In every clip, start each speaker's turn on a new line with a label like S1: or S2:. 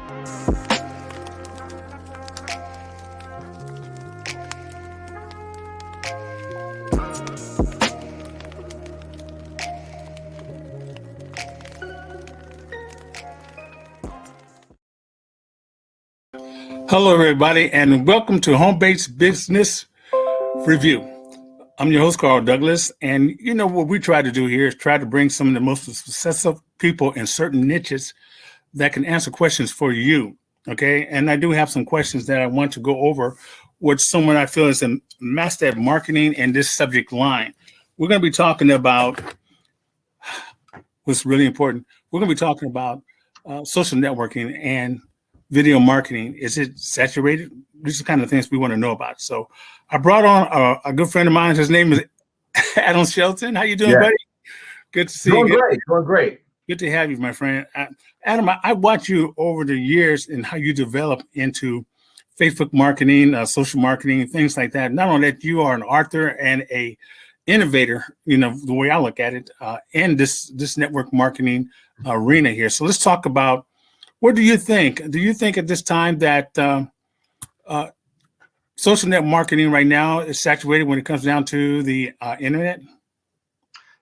S1: Hello, everybody, and welcome to Home-Based Business Review. I'm your host, Carl Douglas, and you know what we try to do here is try to bring some of the most successful people in certain niches that can answer questions for you, okay? And I do have some questions that I want to go over with someone I feel is a master at marketing in this subject line. We're going to be talking about what's really important. We're going to be talking about social networking and video marketing. Is it saturated? These are the kind of things we want to know about. So I brought on a good friend of mine. His name is Adam Shelton. How you doing, buddy? Good to see you.
S2: Doing great.
S1: Good to have you, my friend. Adam, I watched you over the years and how you developed into Facebook marketing, social marketing, things like that. Not only that, you are an author and a innovator, you know, the way I look at it, in this network marketing arena here. So let's talk about, what do you think? Do you think at this time that social net marketing right now is saturated when it comes down to the internet?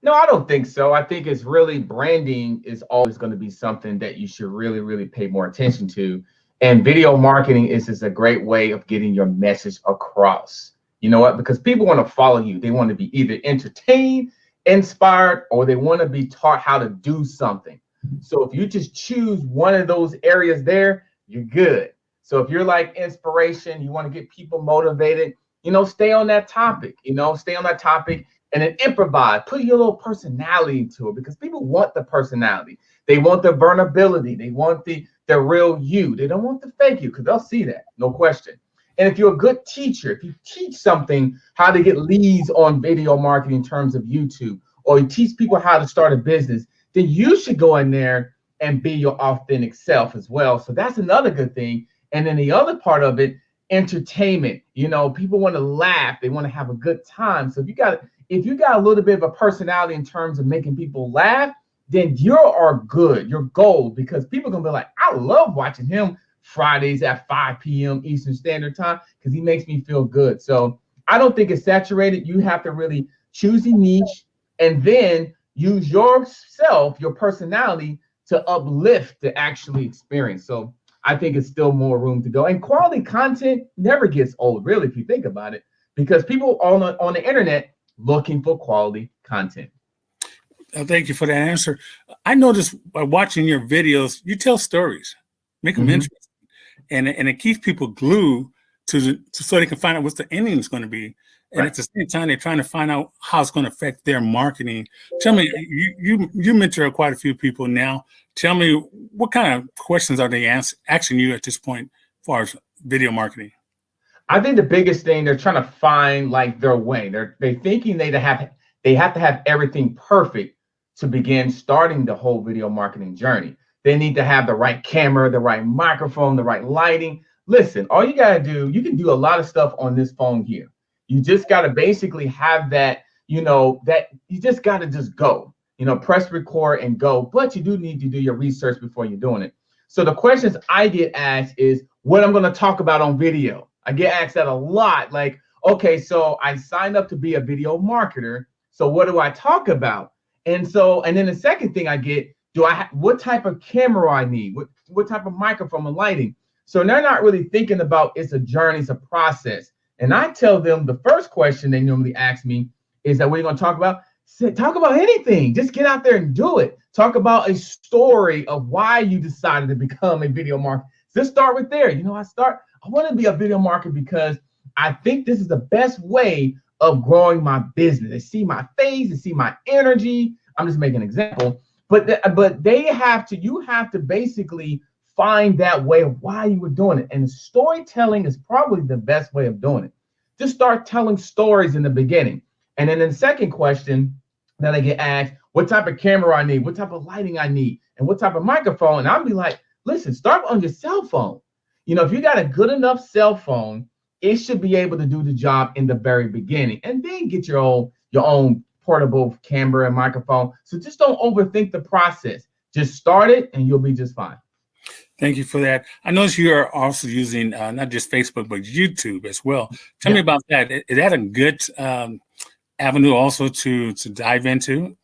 S2: No, I don't think so. I think it's really, branding is always going to be something that you should really, really pay more attention to. And video marketing is just a great way of getting your message across. You know what? Because people want to follow you. They want to be either entertained, inspired, or they want to be taught how to do something. So if you just choose one of those areas there, you're good. So if you're like inspiration, you want to get people motivated, you know, stay on that topic, and then improvise, put your little personality into it, because people want the personality. They want the vulnerability. They want the real you. They don't want the fake you, because they'll see that, no question. And if you're a good teacher, if you teach something, how to get leads on video marketing in terms of YouTube, or you teach people how to start a business, then you should go in there and be your authentic self as well. So that's another good thing. And then the other part of it, entertainment. You know, people want to laugh. They want to have a good time. So if you got a little bit of a personality in terms of making people laugh, then you are good. You're gold, because people are going to be like, I love watching him Fridays at 5 p.m. Eastern Standard Time, because he makes me feel good. So I don't think it's saturated. You have to really choose a niche and then use yourself, your personality, to uplift the actually experience. So I think it's still more room to go. And quality content never gets old, really, if you think about it, because people on the internet looking for quality content.
S1: Thank you for that answer. I noticed by watching your videos, you tell stories, make them interesting, and it keeps people glued so they can find out what the ending is going to be. And at the same time, they're trying to find out how it's going to affect their marketing. Tell me, you mentor quite a few people now. Tell me, what kind of questions are they asking you at this point as far as video marketing?
S2: I think the biggest thing, they're trying to find like their way. They're thinking they have to have everything perfect to begin starting the whole video marketing journey. They need to have the right camera, the right microphone, the right lighting. Listen, all you gotta do, you can do a lot of stuff on this phone here. You just got to basically have that, that you just got to just go, press record and go. But you do need to do your research before you're doing it. So the questions I get asked is what I'm going to talk about on video. I get asked that a lot. Like, okay, so I signed up to be a video marketer. So what do I talk about? And then the second thing I get, what type of camera I need? What type of microphone and lighting? So they're not really thinking about, it's a journey, it's a process. And I tell them the first question they normally ask me is that, what are you going to talk about? Talk about anything. Just get out there and do it. Talk about a story of why you decided to become a video marketer. Just start with there. I want to be a video marketer because I think this is the best way of growing my business. They see my face, they see my energy. I'm just making an example. But you have to basically find that way of why you were doing it. And storytelling is probably the best way of doing it. Just start telling stories in the beginning. And then the second question that I get asked, what type of camera I need, what type of lighting I need, and what type of microphone. And I'll be like, listen, start on your cell phone. If you got a good enough cell phone, it should be able to do the job in the very beginning. And then get your own portable camera and microphone. So just don't overthink the process. Just start it and you'll be just fine.
S1: Thank you for that. I notice you are also using not just Facebook, but YouTube as well. Tell me
S2: Yeah.
S1: about that. Is that a good avenue also to dive into?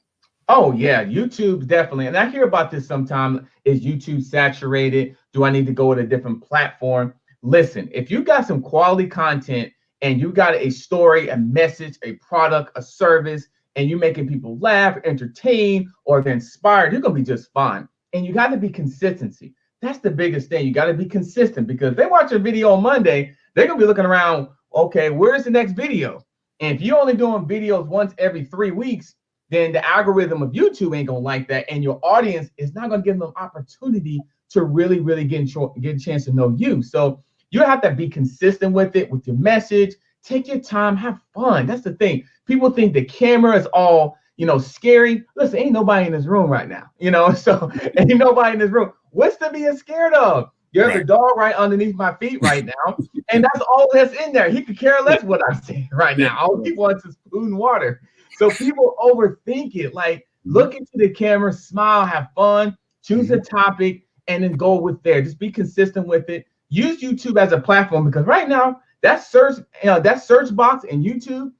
S2: Oh yeah, YouTube definitely. And I hear about this sometimes. Is YouTube saturated? Do I need to go with a different platform? Listen, if you got some quality content and you got a story, a message, a product, a service, and you're making people laugh, entertain, or they're inspired, you're gonna be just fine. And you got to be consistency. That's the biggest thing. You got to be consistent because if they watch a video on Monday, they're gonna be looking around, okay, where's the next video? And if you're only doing videos once every 3 weeks, then the algorithm of YouTube ain't gonna like that, and your audience is not gonna give them opportunity to really get a chance to know you. So you have to be consistent with it, with your message. Take your time, have fun. That's the thing. People think the camera is all scary. Listen, ain't nobody in this room right now, so ain't nobody in this room. What's to be scared of? There's a dog right underneath my feet right now, and that's all that's in there. He could care less what I'm saying right now. All he wants is food and water. So people overthink it. Like, look into the camera, smile, have fun, choose a topic, and then go with there. Just be consistent with it. Use YouTube as a platform because right now that search box in YouTube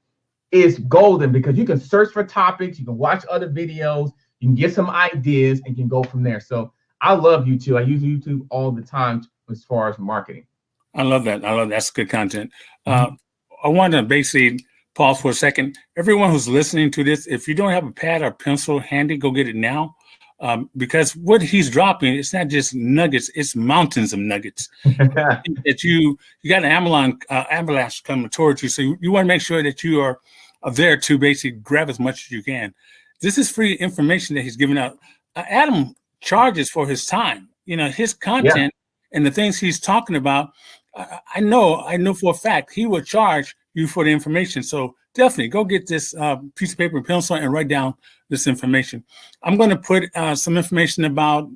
S2: is golden because you can search for topics, you can watch other videos, you can get some ideas, and you can go from there. So I love YouTube. I use YouTube all the time as far as marketing.
S1: I love that. That's good content. I want to basically pause for a second. Everyone who's listening to this, if you don't have a pad or pencil handy, go get it now. Because what he's dropping, it's not just nuggets, it's mountains of nuggets. That you got an avalanche coming towards you. So you want to make sure that you are there to basically grab as much as you can. This is free information that he's giving out. Adam charges for his time, his content and the things he's talking about. I know for a fact he will charge you for the information. So definitely go get this piece of paper and pencil and write down this information. I'm going to put some information about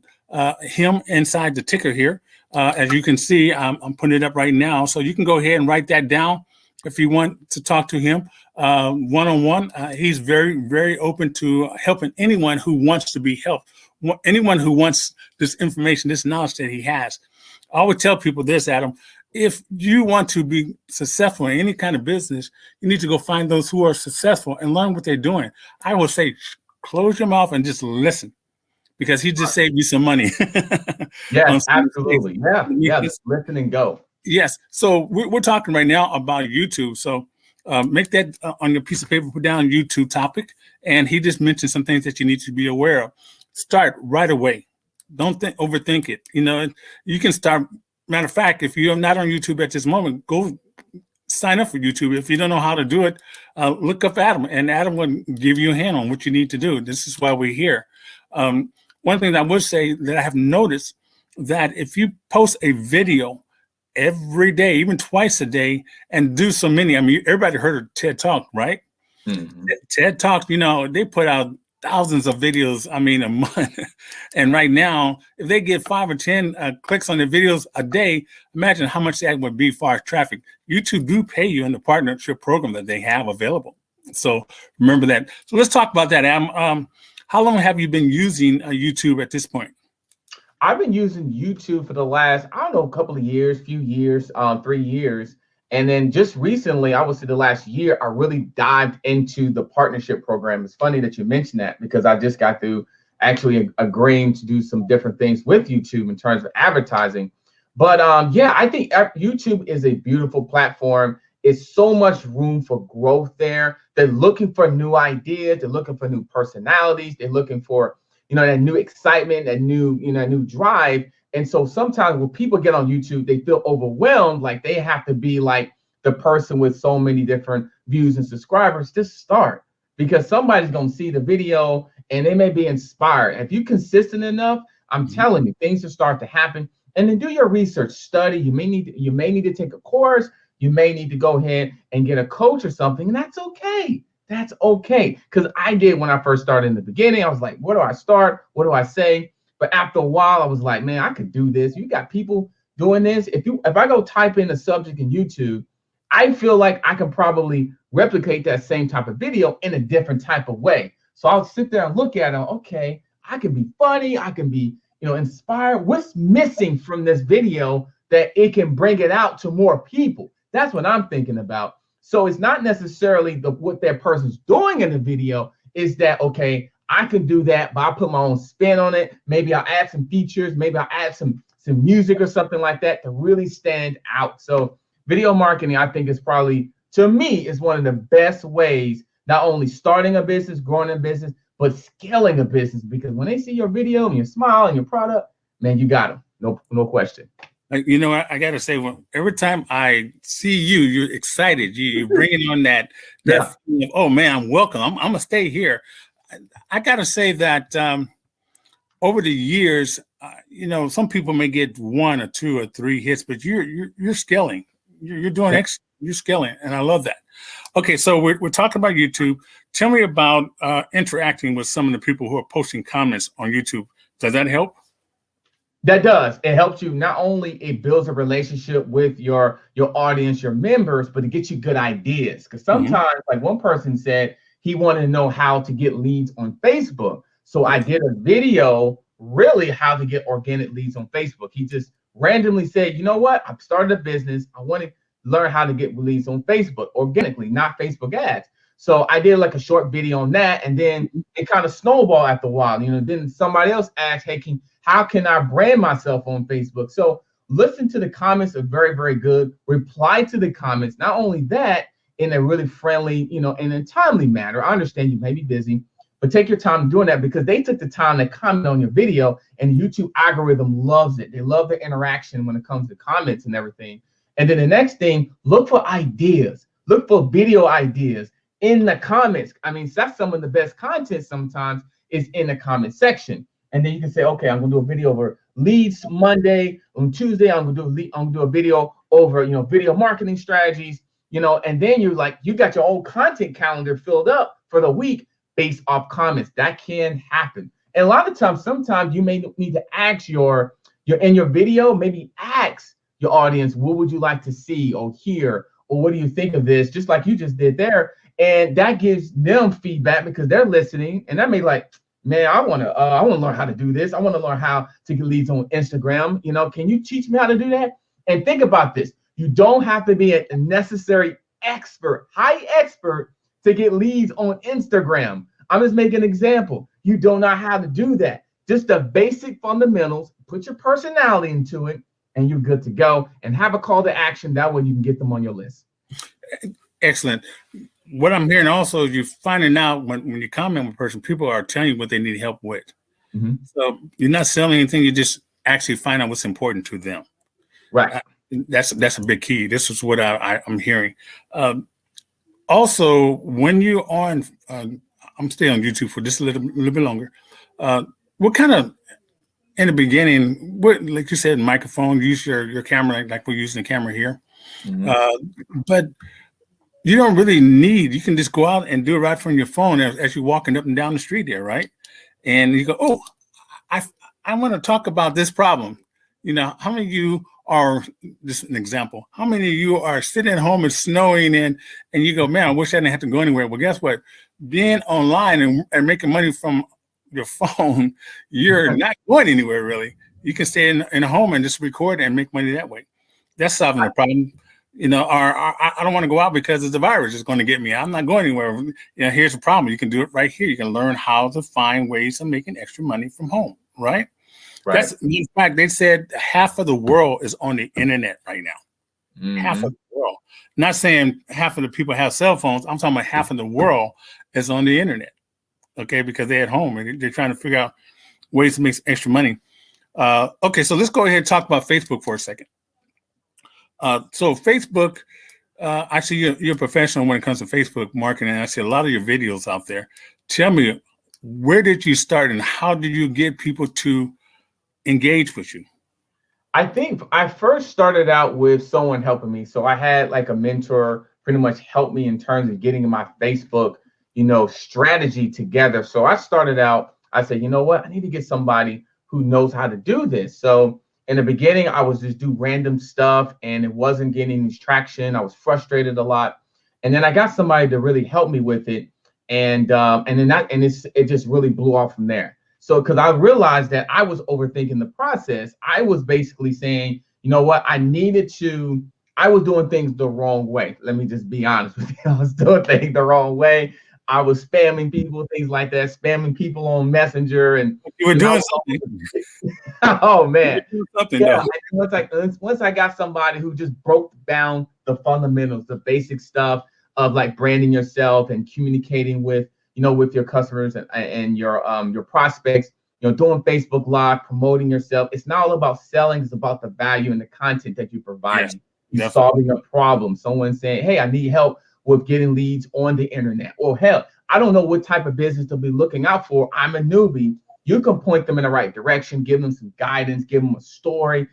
S1: him inside the ticker here. As you can see, I'm putting it up right now. So you can go ahead and write that down if you want to talk to him one-on-one. He's very, very open to helping anyone who wants to be helped, anyone who wants this information, this knowledge that he has. I would tell people this, Adam. If you want to be successful in any kind of business, you need to go find those who are successful and learn what they're doing. I would say close your mouth and just listen because he just saved you some money.
S2: Yes, absolutely. Yeah, just listen and go.
S1: Yes. So we're talking right now about YouTube. So make that on your piece of paper, put down YouTube topic. And he just mentioned some things that you need to be aware of. Start right away. Don't overthink it. You can start. Matter of fact, if you're not on YouTube at this moment, go sign up for YouTube. If you don't know how to do it, look up Adam, and Adam will give you a hand on what you need to do. This is why we're here. One thing that I would say that I have noticed that if you post a video every day, even twice a day, and do so many, everybody heard of TED Talk, right? Mm-hmm. TED Talk, they put out thousands of videos, a month. And right now, if they get 5 or 10 clicks on their videos a day, imagine how much that would be as far as traffic. YouTube do pay you in the partnership program that they have available. So remember that. So let's talk about that, Adam. How long have you been using YouTube at this point?
S2: I've been using YouTube for the last, a couple of years, 3 years. And then just recently, I would say the last year, I really dived into the partnership program. It's funny that you mentioned that because I just got through actually agreeing to do some different things with YouTube in terms of advertising. But I think YouTube is a beautiful platform. It's so much room for growth there. They're looking for new ideas. They're looking for new personalities. They're looking for, that new excitement, that new drive. And so sometimes when people get on YouTube, they feel overwhelmed, like they have to be like the person with so many different views and subscribers. Just start because somebody's going to see the video and they may be inspired. If you're consistent enough, I'm telling you, things will start to happen. And then do your research, study. You may need to take a course. You may need to go ahead and get a coach or something. And that's okay. That's okay. Because I did when I first started in the beginning. I was like, where do I start? What do I say? But after a while, I was like, man, I could do this. You got people doing this. If I go type in a subject in YouTube, I feel like I can probably replicate that same type of video in a different type of way. So I'll sit there and look at it. Okay, I can be funny. I can be, inspire? What's missing from this video that it can bring it out to more people? That's what I'm thinking about. So it's not necessarily what that person's doing in the video. Is that okay? I can do that, but I'll put my own spin on it. Maybe I'll add some features. Maybe I'll add some music or something like that to really stand out. So video marketing, I think, is probably, to me, is one of the best ways, not only starting a business, growing a business, but scaling a business. Because when they see your video and your smile and your product, man, you got them. No question.
S1: I got to say, every time I see you, you're excited. You're bringing on that
S2: Yeah.
S1: feeling of, oh man, I'm welcome. I'm gonna stay here. I got to say that over the years, some people may get 1 or 2 or 3 hits, but you're scaling. You're doing you're scaling, and I love that. Okay, so we're talking about YouTube. Tell me about interacting with some of the people who are posting comments on YouTube. Does that help?
S2: That does. It helps you. Not only it builds a relationship with your audience, your members, but it gets you good ideas. Because sometimes, like one person said, he wanted to know how to get leads on Facebook. So I did a video, really how to get organic leads on Facebook. He just randomly said, you know what? I've started a business. I want to learn how to get leads on Facebook organically, not Facebook ads. So I did like a short video on that, and then it kind of snowballed after a while. Then somebody else asked, hey, how can I brand myself on Facebook? So listen to the comments are very, very good. Reply to the comments. Not only that, in a really friendly, in a timely manner. I understand you may be busy, but take your time doing that, because they took the time to comment on your video, and the YouTube algorithm loves it. They love the interaction when it comes to comments and everything. And then the next thing, look for ideas. Look for video ideas in the comments. I mean, that's some of the best content sometimes is in the comment section. And then you can say, okay, I'm gonna do a video over leads Monday. On Tuesday, I'm gonna do a video over, video marketing strategies, and then you got your own content calendar filled up for the week based off comments. That can happen. And a lot of times, sometimes you may need to ask your in your video, maybe ask your audience, what would you like to see or hear, or what do you think of this? Just like you just did there. And that gives them feedback, because they're listening, and that may man, I want to learn how to do this. I want to learn how to get leads on Instagram. Can you teach me how to do that? And think about this. You don't have to be a necessary expert, high expert, to get leads on Instagram. I'm just making an example. You don't know how to do that. Just the basic fundamentals, put your personality into it, and you're good to go. And have a call to action. That way you can get them on your list.
S1: Excellent. What I'm hearing also is you're finding out when you comment with a person, people are telling you what they need help with. So you're not selling anything. You just actually find out what's important to them.
S2: Right.
S1: That's a big key. This is what I'm hearing. Also, when you're on, I'm staying on YouTube for just a little bit longer. What kind of, in the beginning, like you said, microphone, use your camera, like we're using the camera here. But you don't really need, you can just go out and do it right from your phone as you're walking up and down the street there, right? And you go, oh, I want to talk about this problem. How many of you are, just an example, how many of you are sitting at home, it's snowing, and you go, man, I wish I didn't have to go anywhere. Well, guess what? Being online and making money from your phone, you're not going anywhere really. You can stay in a home and just record and make money that way. That's solving the problem. I don't want to go out because the virus is going to get me. I'm not going anywhere. Here's the problem. You can do it right here. You can learn how to find ways of making extra money from home, right? That's, in fact, they said half of the world is on the internet right now. Half of the world. Not saying half of the people have cell phones. I'm talking about half of the world is on the internet, okay, because they're at home and they're trying to figure out ways to make extra money. Okay, so let's go ahead and talk about Facebook for a second. So Facebook, I see you're a professional when it comes to Facebook marketing. I see a lot of your videos out there. Tell me, where did you start and how did you get people to engage with you?
S2: I think I first started out with someone helping me. So I had like a mentor pretty much help me in terms of getting my Facebook, strategy together. So I started out, I said, you know what? I need to get somebody who knows how to do this. So in the beginning, I was just do random stuff and it wasn't getting any traction. I was frustrated a lot. And then I got somebody to really help me with it. And it just really blew off from there. So, because I realized that I was overthinking the process, I was basically saying, you know what, I was doing things the wrong way. Let me just be honest with you. I was doing things the wrong way. I was spamming people, things like that, spamming people on Messenger. And
S1: You were doing something.
S2: oh man.
S1: You were doing something
S2: Yeah,
S1: though.
S2: once I got somebody who just broke down the fundamentals, the basic stuff of like branding yourself and communicating with, with your customers and your prospects, doing Facebook Live, promoting yourself. It's not all about selling, it's about the value and the content that you're providing. You're solving a problem. Someone saying, hey, I need help with getting leads on the internet. Or hell, I don't know what type of business to be looking out for. I'm a newbie. You can point them in the right direction, give them some guidance, give them a story,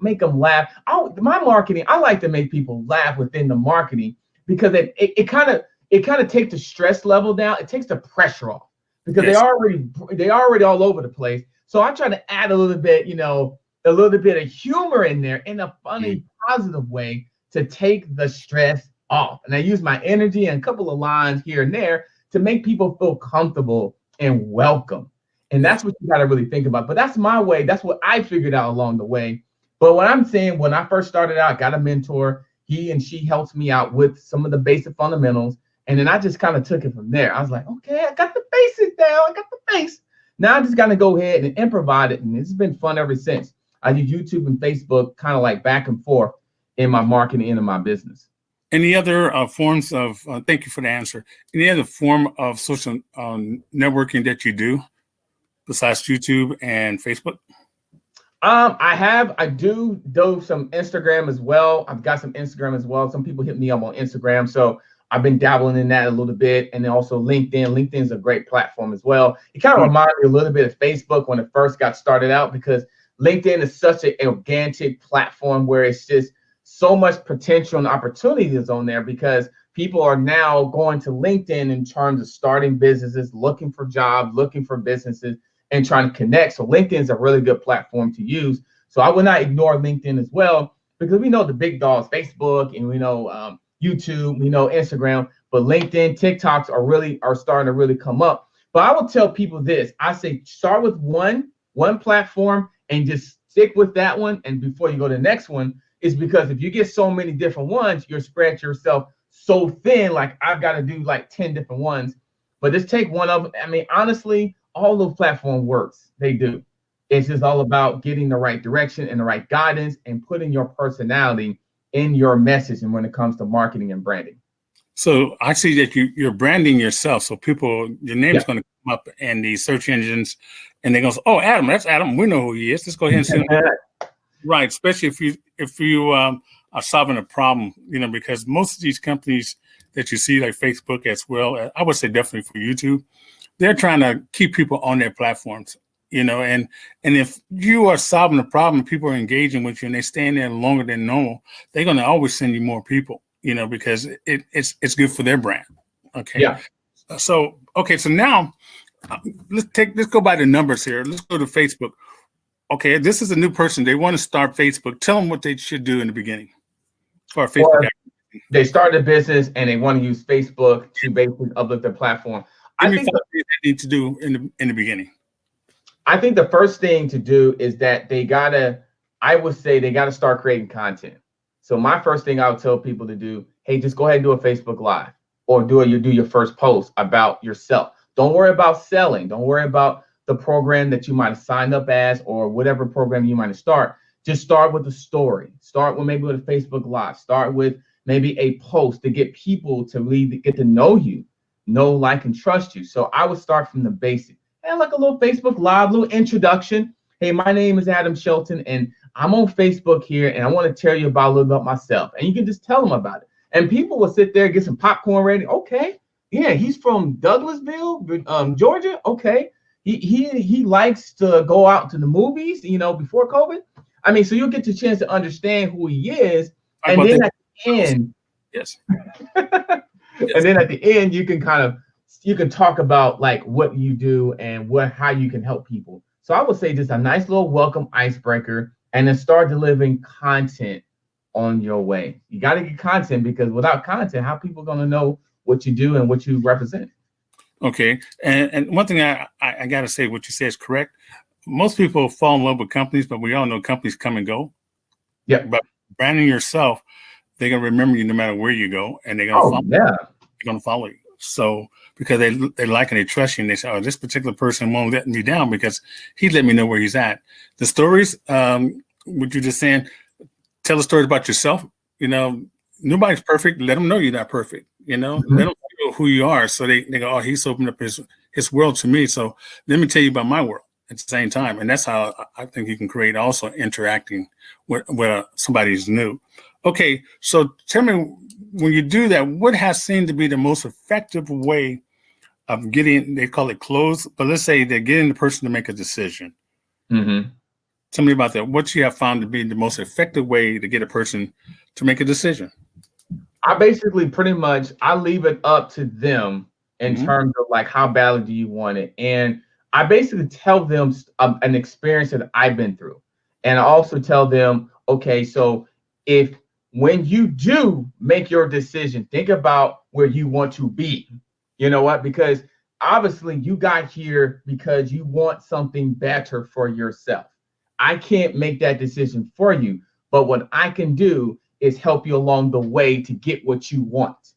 S2: make them laugh. My marketing, I like to make people laugh within the marketing because it kind of takes the stress level down. It takes the pressure off because they already all over the place. So I try to add a little bit, a little bit of humor in there in a funny, positive way to take the stress off. And I use my energy and a couple of lines here and there to make people feel comfortable and welcome. And that's what you got to really think about. But that's my way. That's what I figured out along the way. But what I'm saying, when I first started out, I got a mentor. He and she helped me out with some of the basic fundamentals. And then I just kind of took it from there. I was like, okay, I got the basics down. I got the base. Now I just got to go ahead and improvise it. And it's been fun ever since. I do YouTube and Facebook kind of like back and forth in my marketing and in my business.
S1: Any other forms of, thank you for the answer. Any other form of social networking that you do besides YouTube and Facebook?
S2: I do some Instagram as well. I've got some Instagram as well. Some people hit me up on Instagram. So I've been dabbling in that a little bit. And then also LinkedIn. LinkedIn is a great platform as well. It kind of reminded me a little bit of Facebook when it first got started out, because LinkedIn is such an organic platform where it's just so much potential and opportunities on there, because people are now going to LinkedIn in terms of starting businesses, looking for jobs, looking for businesses, and trying to connect. So LinkedIn is a really good platform to use. So I would not ignore LinkedIn as well, because we know the big dogs, Facebook, and we know YouTube, we know Instagram, but LinkedIn, TikToks are starting to really come up. But I will tell people this: I say start with one platform and just stick with that one. And before you go to the next one, is because if you get so many different ones, you're spread yourself so thin. Like I've got to do like 10 different ones, but just take one of them. I mean, honestly, all those platforms works. They do. It's just all about getting the right direction and the right guidance and putting your personality in your message. And when it comes to marketing and branding.
S1: So I see that you're branding yourself. So your name's going to come up in the search engines, and they're going to say, "Oh, Adam, that's Adam. We know who he is. Let's go ahead and send him." Right, especially if you are solving a problem, because most of these companies that you see, like Facebook as well, I would say definitely for YouTube, they're trying to keep people on their platforms, and if you are solving a problem, people are engaging with you and they stay in there longer than normal, they're going to always send you more people, because it's good for their brand. Okay.
S2: Yeah.
S1: So now let's go by the numbers here. Let's go to Facebook. Okay, this is a new person. They want to start Facebook. Tell them what they should do in the beginning for Facebook.
S2: They started a business and they want to use Facebook to basically uplift their platform.
S1: I think what they need to do in the beginning.
S2: I think the first thing to do is that they gotta start creating content. So my first thing I would tell people to do, hey, just go ahead and do a Facebook Live, or do your first post about yourself. Don't worry about selling. Don't worry about the program that you might have signed up as, or whatever program you might have start. Just start with a story. Start with a Facebook Live. Start with maybe a post to get people to really get to know you, like, and trust you. So I would start from the basic. And like a little Facebook Live, little introduction. Hey, my name is Adam Shelton, and I'm on Facebook here, and I want to tell you a little about myself. And you can just tell them about it. And people will sit there, get some popcorn ready. Okay, yeah, he's from Douglasville, Georgia. Okay. He likes to go out to the movies, before COVID. I mean, so you'll get the chance to understand who he is. And then at the end,
S1: yes.
S2: And then at the end, you can talk about like what you do and how you can help people. So I would say just a nice little welcome icebreaker, and then start delivering content on your way. You got to get content, because without content, how are people going to know what you do and what you represent?
S1: Okay. And one thing I got to say, what you say is correct. Most people fall in love with companies, but we all know companies come and go.
S2: Yeah.
S1: But branding yourself, they're going to remember you no matter where you go, and they're going to
S2: Oh, yeah.
S1: follow you. So because they like and they trust you, and they say, oh, this particular person won't let me down because he let me know where he's at. The stories, what you're just saying, tell the stories about yourself. Nobody's perfect. Let them know you're not perfect. Let them know who you are. So they go, oh, he's opened up his world to me. So let me tell you about my world at the same time. And that's how I think you can create also interacting with somebody who's new. Okay, so tell me, when you do that, what has seemed to be the most effective way of getting, they call it close, but let's say they're getting the person to make a decision.
S2: Mm-hmm.
S1: Tell me about that. What you have found to be the most effective way to get a person to make a decision?
S2: I basically I leave it up to them in terms of like, how badly do you want it? And I basically tell them an experience that I've been through. And I also tell them, okay, so when you do make your decision, think about where you want to be. You know what? Because obviously you got here because you want something better for yourself. I can't make that decision for you, but what I can do is help you along the way to get what you want.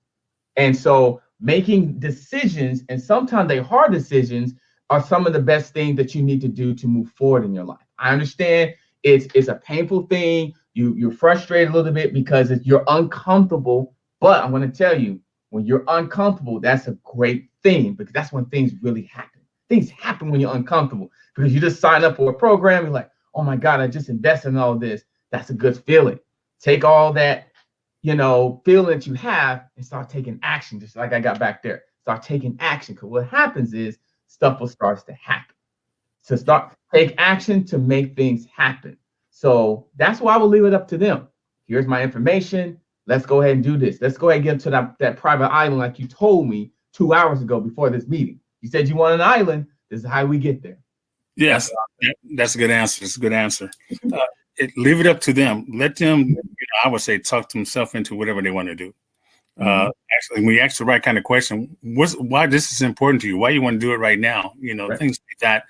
S2: And so making decisions, and sometimes they're hard decisions, are some of the best things that you need to do to move forward in your life. I understand it's a painful thing. You're frustrated a little bit because you're uncomfortable. But I'm going to tell you, when you're uncomfortable, that's a great thing, because that's when things really happen. Things happen when you're uncomfortable, because you just sign up for a program. You're like, oh my God, I just invested in all this. That's a good feeling. Take all that, feeling that you have and start taking action, just like I got back there. Start taking action, because what happens is stuff will start to happen. So take action to make things happen. So that's why I will leave it up to them. Here's my information. Let's go ahead and do this. Let's go ahead and get to that private island like you told me 2 hours ago before this meeting. You said you want an island. This is how we get there.
S1: Yes, that's a good answer. It's a good answer. Leave it up to them. Let them, I would say, talk themselves into whatever they want to do. Actually, when you ask the right kind of question, why this is important to you, why you want to do it right now,
S2: Right.
S1: Things like that.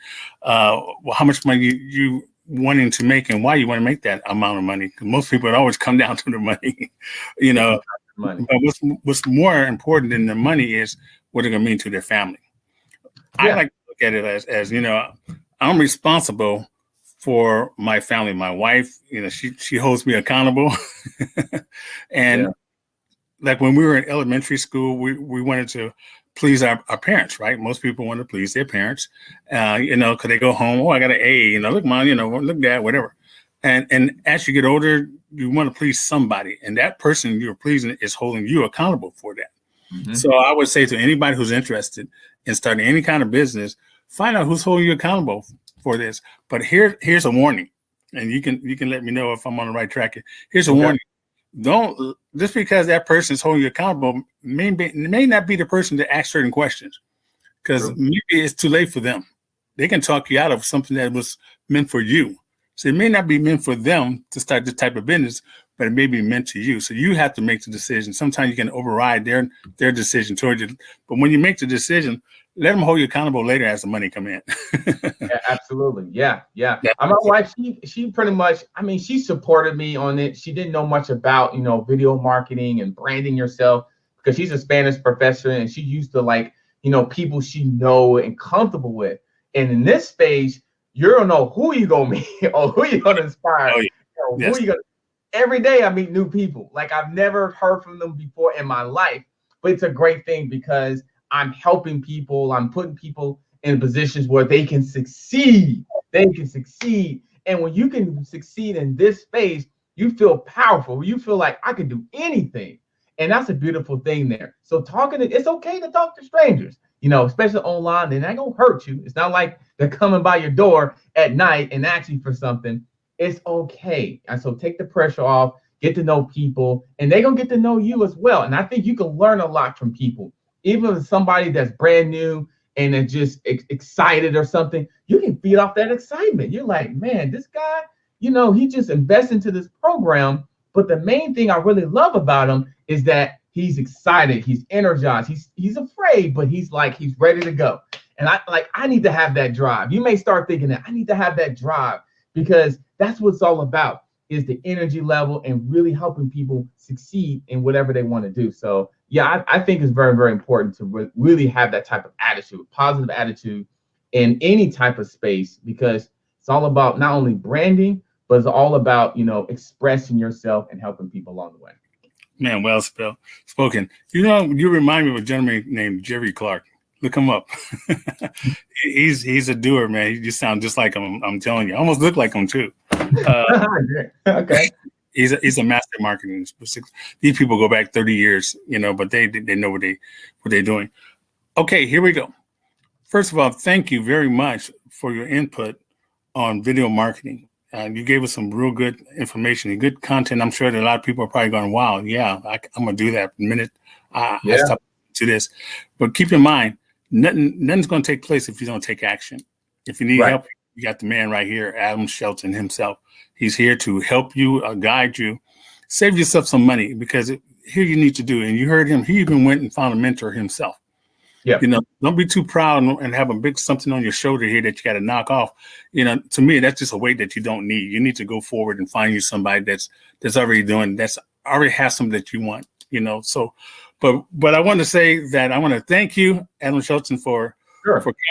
S1: Well, how much money you wanting to make, and why you want to make that amount of money. Because most people, it always come down to the money,
S2: Money.
S1: But what's more important than the money is what it's going to mean to their family. I like to look at it as I'm responsible for my family. My wife, she holds me accountable. And like when we were in elementary school, we wanted to please our parents, right? Most people want to please their parents, because they go home, oh, I got an A, look, Mom, look, Dad, whatever. And as you get older, you want to please somebody, and that person you're pleasing is holding you accountable for that. Mm-hmm. So I would say to anybody who's interested in starting any kind of business, find out who's holding you accountable for this. But here's a warning, and you can let me know if I'm on the right track. Here's a warning. Don't, just because that person is holding you accountable may not be the person to ask certain questions, because maybe it's too late for them. They can talk you out of something that was meant for you. So it may not be meant for them to start this type of business, but it may be meant to you. So you have to make the decision. Sometimes you can override their decision towards you. But when you make the decision, let them hold you accountable later as the money come in.
S2: Yeah, absolutely. Yeah. My wife, she pretty much, she supported me on it. She didn't know much about, video marketing and branding yourself, because she's a Spanish professor and she used to people she know and comfortable with. And in this space, you don't know who you're going to meet or who you're going to inspire.
S1: Oh, yeah.
S2: Who you gonna, every day I meet new people. Like, I've never heard from them before in my life, but it's a great thing because I'm helping people. I'm putting people in positions where they can succeed. And when you can succeed in this space, you feel powerful. You feel like I can do anything. And that's a beautiful thing there. So it's okay to talk to strangers, especially online. They're not going to hurt you. It's not like they're coming by your door at night and ask you for something. It's okay. And so take the pressure off, get to know people, and they're going to get to know you as well. And I think you can learn a lot from people. Even if somebody that's brand new and they're just excited or something, you can feed off that excitement. You're like, man, this guy, he just invests into this program. But the main thing I really love about him is that he's excited, he's energized, he's afraid, but he's ready to go. And I need to have that drive. You may start thinking that I need to have that drive, because that's what it's all about, is the energy level and really helping people succeed in whatever they want to do. So yeah, I think it's very, very important to really have that type of attitude, positive attitude in any type of space, because it's all about not only branding, but it's all about, expressing yourself and helping people along the way.
S1: Man, well spoken. You remind me of a gentleman named Jerry Clark. Look him up. He's a doer, man. He just sounds just like him. I'm telling you, I almost look like him too.
S2: Okay.
S1: He's a master marketing. These people go back 30 years, but they know what they're doing. Okay, here we go. First of all, thank you very much for your input on video marketing. You gave us some real good information and good content. I'm sure that a lot of people are probably going, wow, yeah, I'm going to do that the minute I stop to this. But keep in mind, nothing's going to take place if you don't take action. If you need help, you got the man right here, Adam Shelton himself. He's here to help you, guide you, save yourself some money, because here you need to do it. And you heard him. He even went and found a mentor himself.
S2: Yeah.
S1: Don't be too proud and have a big something on your shoulder here that you got to knock off. To me, that's just a weight that you don't need. You need to go forward and find you somebody that's already doing, that's already has something that you want. So, but I want to say that I want to thank you, Adam Shelton, for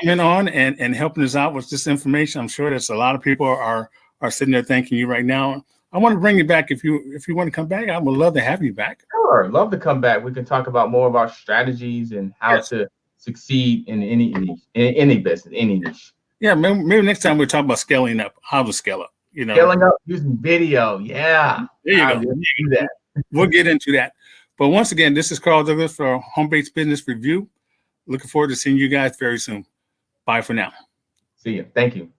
S1: coming on and helping us out with this information. I'm sure there's a lot of people are sitting there thanking you right now. I want to bring you back if you want to come back. I would love to have you back.
S2: Sure, love to come back. We can talk about more of our strategies and how to succeed in any niche, in any business, any niche.
S1: Yeah, maybe next time we'll talk about scaling up, how to scale up.
S2: Scaling up using video. Yeah,
S1: there you go.
S2: Do that.
S1: We'll get into that. But once again, this is Carl Douglas for Home-Based Business Review. Looking forward to seeing you guys very soon. Bye for now.
S2: See you. Thank you.